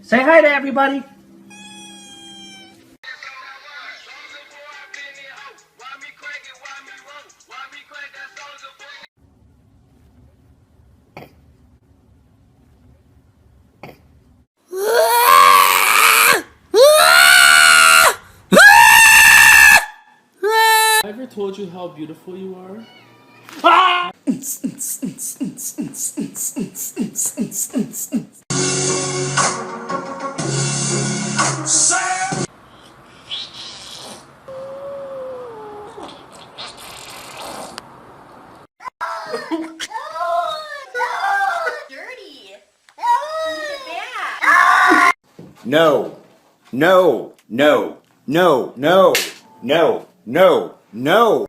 Say hi to everybody. Have I ever told you how beautiful you are? Ah! Dirty. No, no, no, no, no, no, no, no.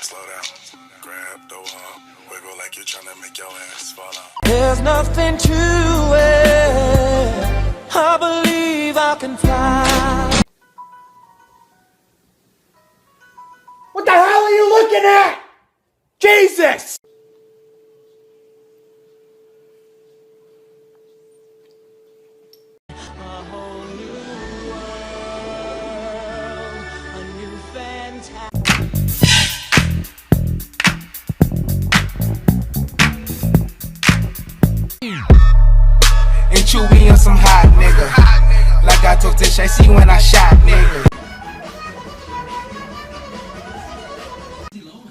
Slow down, grab the wall, wiggle like you're trying to make your ass fall out. There's nothing to it. I believe I can fly. What the hell are you looking at? Jesus! A whole new world, a new fantasy. And Chewy on some hot nigga. Like I told Tish, I see when I shot nigga.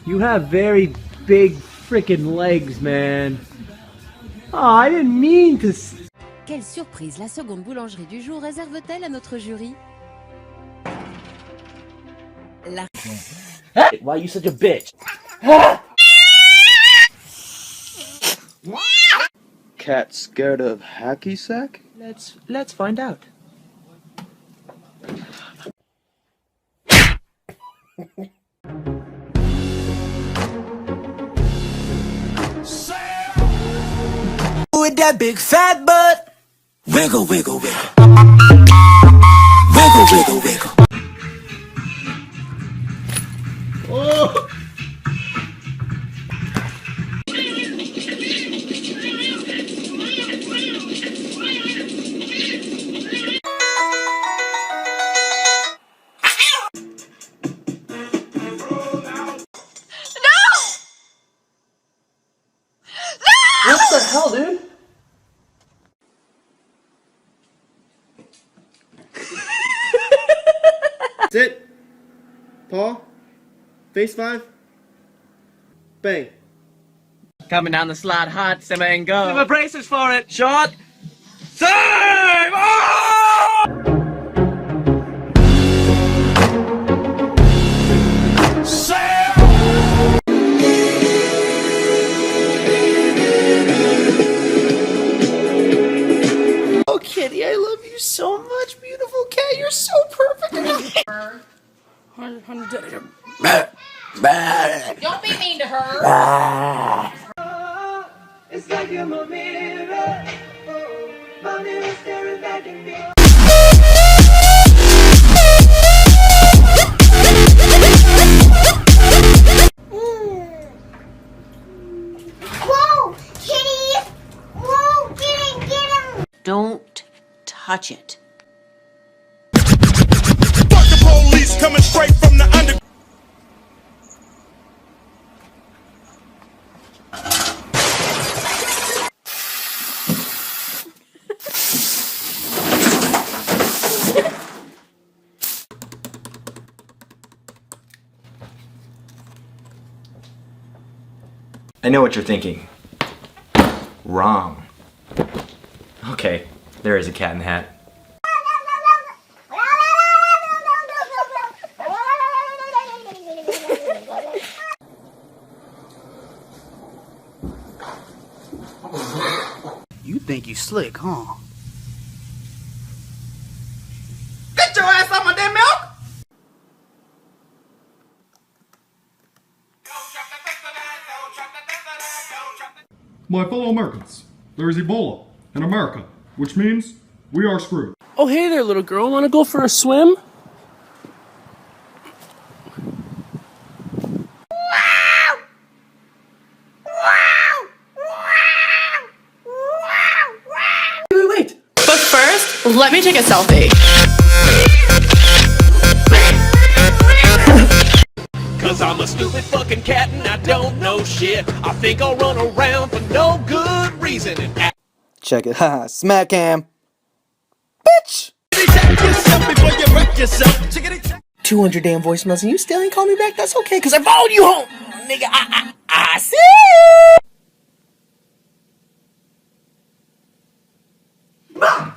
You have very big freaking legs, man. Oh, I didn't mean to. Quelle surprise la seconde boulangerie du jour réserve-t-elle à notre jury? La... Why are you such a bitch? Cat scared of hacky sack? Let's find out. With that big fat butt. Wiggle, wiggle, wiggle. Wiggle, wiggle, wiggle. Oh! What the hell, dude? Sit. Paw. Face 5. Bang. Coming down the slide hot, simmer and go. Give a braces for it. Shot. Save! Oh! Oh, kitty, I love you so much, beautiful cat. You're so perfect. Don't be mean to her. It's like you're my mirror. Oh, my mirror staring back at me. Whoa, kitty! Whoa, get him! Don't touch it. Fuck the police coming straight from the under. I know what you're thinking. Wrong. Okay, there is a cat in the hat. You think you slick, huh? Get your ass on my damn milk! My fellow Americans, there is Ebola in America, which means we are screwed. Oh, hey there, little girl. Want to go for a swim? Wait. But first, let me take a selfie. Cause I'm a stupid fucking cat and I don't know shit. I think I'll run around for no good reason and act. Check it. Haha. Smack cam. Bitch! 200 damn voicemails and you still ain't call me back? That's okay, cause I followed you home. Nigga, I see you.